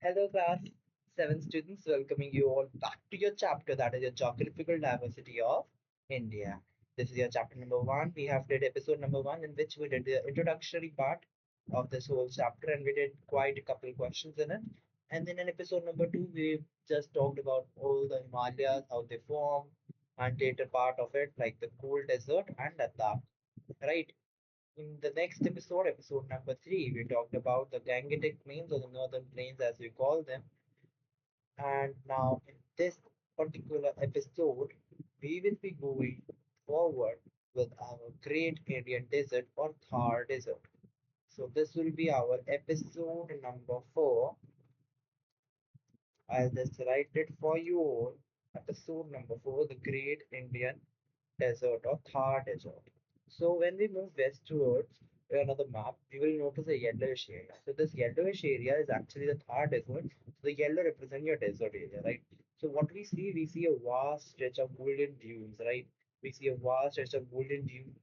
Hello, class 7 students, welcoming you all back to your chapter that is your geographical diversity of India. This is your chapter number one. We have did episode number one in which we did the introductory part of this whole chapter and we did quite a couple of questions in it. And then in episode number two, we just talked about all the Himalayas, how they form, and later part of it like the cool desert and Ladakh, right? In the next episode, episode number three, we talked about the Gangetic Plains or the Northern Plains as we call them. And now, in this particular episode, we will be going forward with our Great Indian Desert or Thar Desert. So, this will be our episode number four. I'll just write it for you all. Episode number four, the Great Indian Desert or Thar Desert. So when we move westwards another map, we will notice a yellowish area. So this yellowish area is actually the Thar Desert. So the yellow represents your desert area, right? So what we see a vast stretch of golden dunes, right? We see a vast stretch of golden dunes,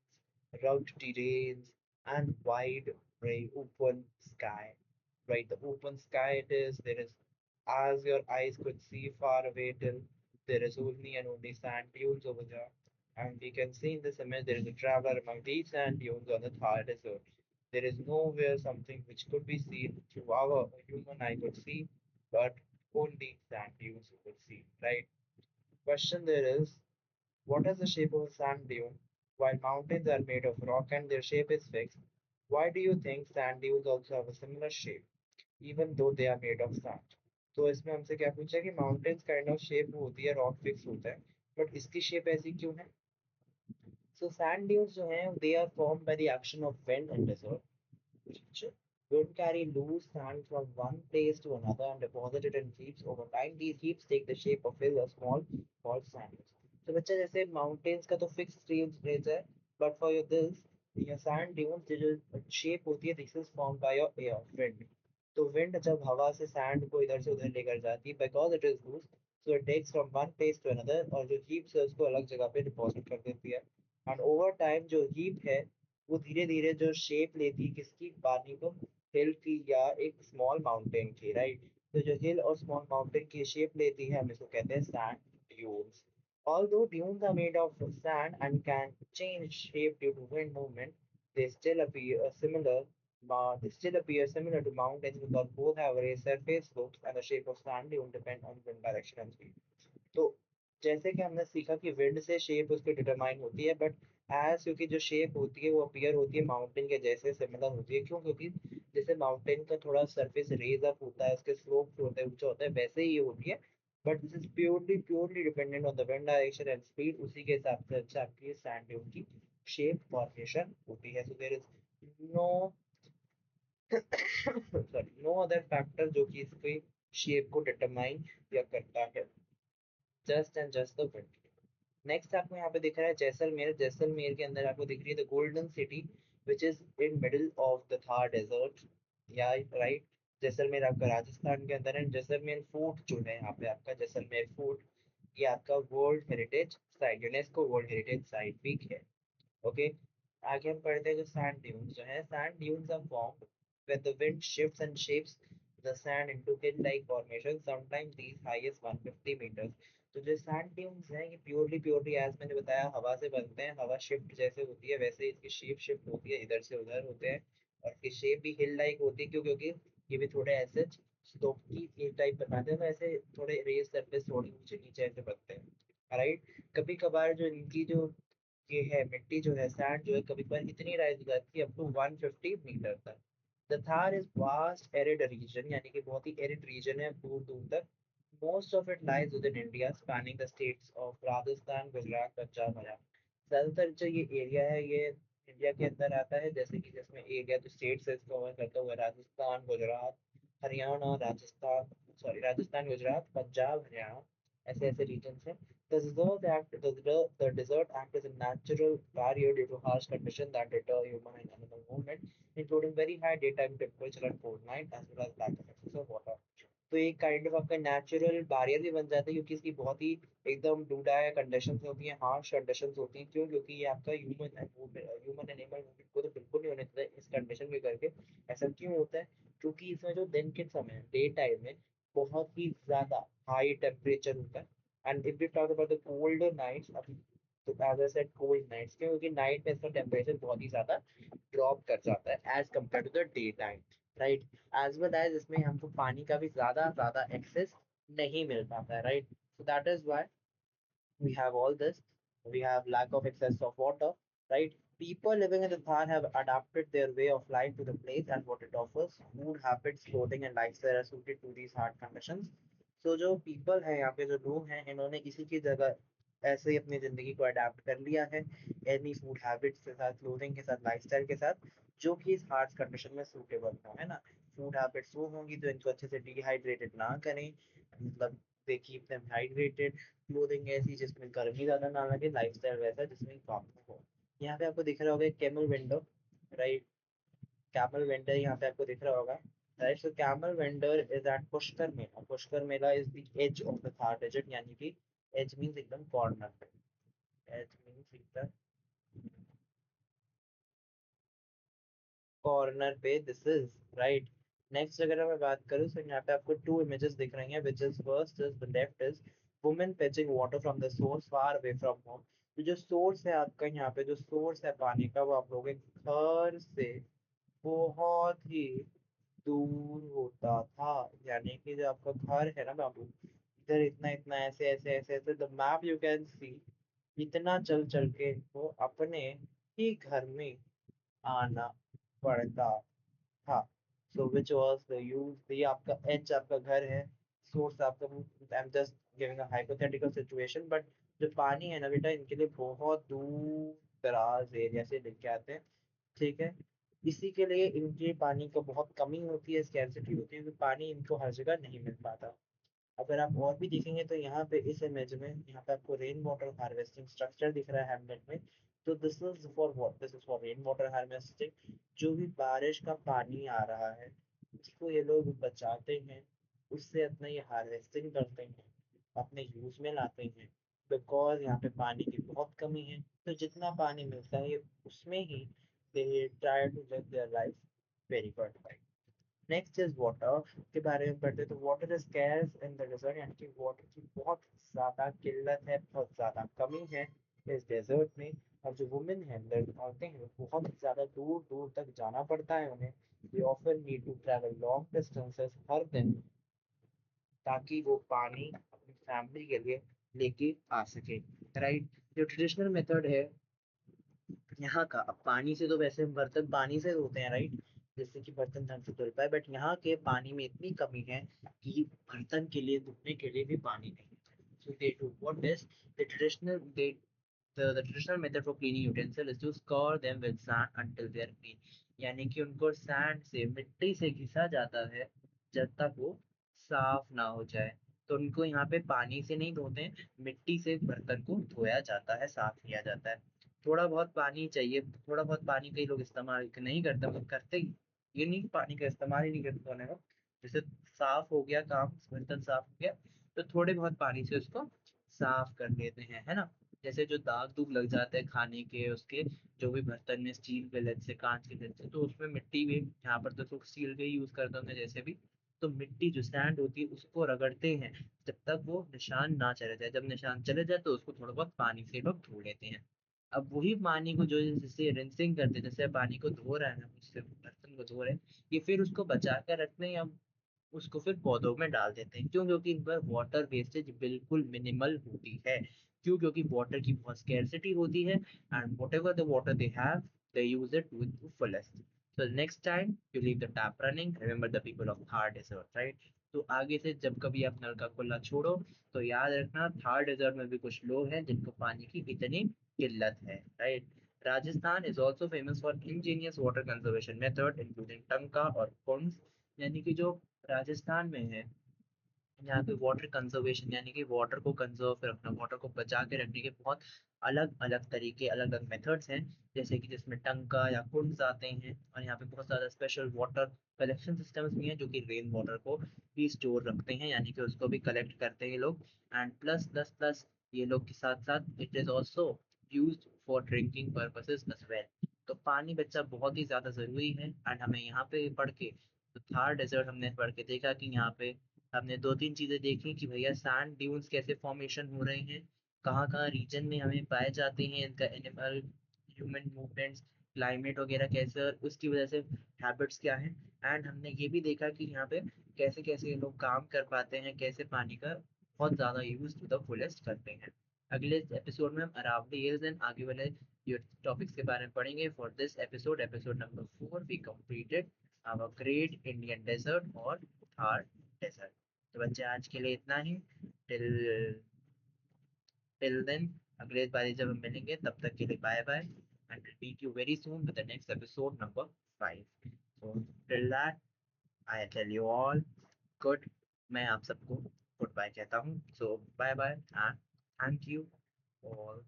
rugged terrains, and wide, right, open sky. Right, the open sky it is. There is, as your eyes could see far away till there is only and only sand dunes over there. And we can see in this image there is a traveler among these sand dunes on the Thar Desert. There is nowhere something which could be seen through our human eye could see, but only sand dunes you could see, right? Question there is, what is the shape of a sand dune? While mountains are made of rock and their shape is fixed, why do you think sand dunes also have a similar shape, even though they are made of sand? तो इसमें हमसे क्या पूछा कि mountains kind of shape होती है, rock fix होता है, बट इसकी शेप ऐसी क्यों है? So sand dunes जो हैं, they are formed by the action of wind and desert. Which wind carry loose sand from one place to another and deposit it in heaps. Over time, these heaps take the shape of hills or small called sand dunes. So बच्चा जैसे mountains का तो fixed range है, but for your sand dunes जो shape होती है, this is formed by your air wind. तो wind जब हवा से सैंड को इधर से उधर लेकर जाती है because it is loose so it takes from one place to another और जो हीप्स है उसको अलग जगह पे डिपॉजिट कर देती है एंड ओवर टाइम जो हीप है वो धीरे धीरे जो शेप लेती है किसकी पानी को हिल की या एक स्मॉल माउंटेन की राइट तो जो हिल और स्मॉल माउंटेन की शेप लेती है हम इसको कहते हैं sand dunes although dunes are made of sand and can change shape due to wind movement they still appear similar they still appear similar to mountains because both have raised surface slopes and the shape of sand dune depend on wind direction and speed. तो जैसे कि हमने सीखा कि wind से shape उसकी determine होती है बट एज क्योंकि जो शेप होती है वो अपीयर होती है माउंटेन के जैसे सिमिलर होती है क्यों क्योंकि जैसे माउंटेन का थोड़ा सरफेस रेज अप होता है उसके स्लोप होते हैं ऊंचा होता है वैसे ही ये होती है but this is purely dependent on the wind direction and speed उसी के हिसाब से अच्छा आपकी सैंड ड्यून की शेप फॉर्मेशन होती है so there is no sorry no other factor जो कि इसके शेप को डिटरमाइन या करता है just and just the wind next आपको यहाँ पे दिख रहा है जैसलमेर जैसलमेर के अंदर आपको दिख रही है the golden city which is in middle of the Thar desert या राइट जैसलमेर आपका राजस्थान के अंदर है जैसलमेर फोर्ट जो है यहाँ पे आपका जैसलमेर फोर्ट ये आपका world heritage site UNESCO world heritage site भी है ओके आगे हम पढ़ते हैं जो सैंड ड्यून्स जो है sand dunes are formed when the wind shifts and shapes the sand into hill-like formation, sometimes these high as 150 meters. तो जो सैंड ड्यून्स हैं ये प्योरली एज मैंने बताया हवा से बनते हैं हवा शिफ्ट जैसे होती है वैसे इसकी शेप शिफ्ट होती है इधर से उधर होते हैं और इसकी शेप भी हिल लाइक होती है क्यों क्योंकि ये भी थोड़े ऐसे स्लोप की टाइप बनाते हैं तो ऐसे थोड़े रेस सरफेस थोड़ी नीचे नीचे ऐसे बनते हैं राइट कभी कभार जो इनकी जो ये है मिट्टी जो है सैंड जो है कभी कभार इतनी राइज हो जाती है अप टू 150 मीटर तक the Thar is vast arid region यानी कि बहुत ही एरिड रीजन है दूर दूर तक most of it lies with in India spanning the states of Rajasthan Gujarat Punjab Haryana ज्यादातर जो ये एरिया है ये इंडिया के अंदर आता है जैसे कि जिसमें एरिया जो स्टेट्स है इसको कवर करता हुआ राजस्थान गुजरात हरियाणा राजस्थान सॉरी राजस्थान गुजरात पंजाब हरियाणा ऐसे ऐसे regions हैं the desert act as a natural barrier due to harsh conditions that deter human and animal movement, including very high daytime temperature and cold night, as well as lack of access of water. तो एक kind of आपका natural barrier भी बन जाता है क्योंकि इसकी बहुत ही एकदम डूडा है कंडीशंस होती हैं हार्श कंडीशंस होती हैं क्यों क्योंकि ये आपका ह्यूमन एनिमल मूवमेंट को तो बिल्कुल नहीं होने देता है इस कंडीशन में करके ऐसा क्यों होता है क्योंकि इसमें जो दिन के समय डे टाइम में बहुत ही ज्यादा हाई टेम्परेचर होता है। And if we talk about the colder nights, अभी तो as I said cold nights, क्योंकि नाइट में इसका टेम्परेचर बहुत ही ज्यादा ड्रॉप कर जाता है as compared to the day time, right. As well as इसमें हमको पानी का भी ज्यादा ज्यादा एक्सेस नहीं मिल पाता है, right. So that is why we have all this. We have lack of access of water, right? People living in the Thar have adapted their way of life to the place and what it offers. Food habits, clothing, and lifestyle are suited to these hard conditions. So जो people हैं यहाँ पे, जो लोग हैं, इन्होंने इसी की जगह ऐसे ही अपनी जिंदगी को अडेप्ट कर लिया है, एनी फूड हैबिट्स के साथ, क्लोथिंग के साथ, लाइफस्टाइल के साथ, जो कि इस हार्ड कंडीशन में सूटेबल हो, है ना। फूड हैबिट्स वो होंगी जो इनको अच्छे से डिहाइड्रेटेड ना करें, मतलब they keep them hydrated. Clothing ऐसी जिसमें गर्मी ज्यादा ना लगे, लाइफस्टाइल वैसा जिसमें कम हो। यहाँ पे आपको दिख रहा होगा camel window, right. Camel vendor यहाँ पे आपको दिख रहा होगा, right. So camel vendor is at Pushkar Mela. Pushkar Mela is the edge of the Thar desert, यानी कि एज मींस एकदम कॉर्नर पे, एज मींस एकदम कॉर्नर पे दिस इज, राइट। नेक्स्ट अगर मैं बात करूँ तो यहाँ पे आपको टू इमेजेस दिख रही हैं, which is first is the left is women fetching water from the source far away from home. तो जो सोर्स है आपका, यहाँ पे जो सोर्स है पानी का, वो आप लोगों के घर से बहुत ही दूर होता था। यानी कि जो आपका घर है ना बाबू, इधर इतना इतना ऐसे ऐसे ऐसे ऐसे, the map you can see, इतना चल चल के वो अपने ही घर में आना पड़ता था। सो विच वॉज द यूज, ये आपका एच आपका घर है, सोर्स आपका, I am just giving a hypothetical situation, but जो पानी है ना बेटा, इनके लिए बहुत दूर दराज एरिया से लेके आते हैं, ठीक है। इसी के लिए इनके पानी का बहुत कमी होती है, स्कैर्सिटी होती है, क्योंकि पानी इनको हर जगह नहीं मिल पाता। अगर आप और भी देखेंगे तो यहाँ पे इस इमेज में यहाँ पे आपको रेन वाटर हार्वेस्टिंग स्ट्रक्चर दिख रहा है हैमलेट में। तो this is for what, this is for rain water harvesting. जो भी बारिश का पानी आ रहा है उसको ये लोग बचाते हैं, उससे अपना ये हार्वेस्टिंग करते हैं, अपने यूज में लाते हैं, बिकॉज यहाँ पे पानी की बहुत कमी है। तो जितना पानी मिलता है उसमें ही they try to live their life very good. Next is water के बारे में पढ़ते हैं, तो water is scarce in the desert, यानी कि वाटर की बहुत ज्यादा किल्लत है, बहुत ज्यादा कमी है इस डेजर्ट में। और जो वुमेन है, औरतें हैं, बहुत ज्यादा दूर दूर तक जाना पड़ता है उन्हें। They often need to travel long distances हर दिन, ताकि वो पानी अपनी फैमिली के लिए लेके आ सके, राइट। जो ट्रेडिशनल मेथड है यहाँ का, अब पानी से तो वैसे बर्तन पानी से धोते हैं, राइट, जिससे कि बर्तन ढंग से धुल पाए, बट यहाँ के पानी में इतनी कमी है कि बर्तन के लिए धोने के लिए भी पानी नहीं है। So they do what is the traditional they the traditional method for cleaning utensil is to scour them with sand until they are clean। यानी कि उनको सैंड से, मिट्टी से घिसा जाता है जब तक वो साफ ना हो जाए। तो उनको यहाँ पे पानी से नहीं धोते हैं, मिट्टी से बर्तन को धोया जाता है, साफ किया जाता है। थोड़ा बहुत पानी चाहिए, थोड़ा बहुत पानी कई लोग इस्तेमाल नहीं करते, मतलब करते ही ये नहीं कि पानी का इस्तेमाल ही नहीं करते धोने में। जैसे साफ हो गया काम, बर्तन साफ हो गया, तो थोड़े बहुत पानी से उसको साफ कर लेते हैं, है ना। जैसे जो दाग दूग लग जाते हैं खाने के उसके, जो भी बर्तन में स्टील के लेड से, कांच के लेड से, तो उसमें मिट्टी भी, यहाँ पर तो लोग स्टील के ही यूज करते होंगे जैसे भी, तो मिट्टी जो सैंड होती है उसको रगड़ते हैं जब तक वो निशान ना चले जाए। जब निशान चले जाए तो उसको थोड़ा बहुत पानी से लोग धो लेते हैं। अब वही पानी को जो जैसे रिंसिंग करते हैं, जैसे पानी को धो रहे हैं, उससे बर्तन को धो रहे हैं, ये फिर उसको बचा कर रखते हैं, या उसको फिर पौधों में डाल देते हैं। क्यों? क्योंकि इन पर वाटर वेस्टेज बिल्कुल मिनिमल होती है। क्यों? क्योंकि वाटर की बहुत स्कैर्सिटी होती है, and what ever the water they have, they use it with fullest. So next time you leave the tap running, remember the people of Thar Desert, right? तो आगे से जब कभी आप नल का खुला छोड़ो तो याद रखना, थार डेजर्ट में भी कुछ लोग हैं जिनको पानी की इतनी किल्लत है, right. Rajasthan is also famous for Angénieux water conservation method including टंका और कुंड। यानी कि जो राजस्थान में है, यहाँ पे वाटर कंजर्वेशन, यानी कि वाटर को कंजर्व रखना, वाटर को बचा के रखने के बहुत अलग अलग तरीके, अलग अलग मेथड्स हैं। जैसे कि जिसमें टंका या कुंड्स आते हैं, और यहाँ पे बहुत सारा स्पेशल वाटर कलेक्शन सिस्टम्स भी हैं जो कि रेन वाटर को भी स्टोर रखते हैं, यानी कि उसको भी कलेक्ट करते हैं ये लोग। एंड प्लस प्लस प्लस ये लोग के साथ साथ it is also use for drinking purposes as well. तो पानी बच्चा बहुत ही ज्यादा जरूरी है, एंड हमें यहाँ पे पढ़ के तो थार डेजर्ट हमने पढ़ के देखा कि यहाँ पे हमने दो तीन चीजें देखी कि भैया सैंड ड्यून्स कैसे फॉर्मेशन हो रहे हैं, कहाँ कहाँ रीजन में हमें पाए जाते हैं, इनका एनिमल ह्यूमन मूवमेंट्स, क्लाइमेट वगैरह कैसे, और उसकी वजह से हैबिट्स क्या हैं। एंड हमने ये भी देखा कि यहाँ पे कैसे कैसे ये लोग काम कर पाते हैं, कैसे पानी का बहुत ज़्यादा यूज टू द फुलेस्ट करते हैं। अगले एपिसोड में हम अरावली हिल्स एंड आगे वाले ये टॉपिक्स के बारे में पढ़ेंगे। For this episode, episode number 4, we completed our great Indian desert और थार डेजर्ट। तो बच्चे आज के लिए इतना ही। टिल टिल देन, अगले बारी जब हम मिलेंगे तब तक के लिए bye bye, and will meet you very soon with the next episode number 5। So till that I tell you all good, मैं आप सबको गुड बाय कहता हूँ। So bye bye and thank you all.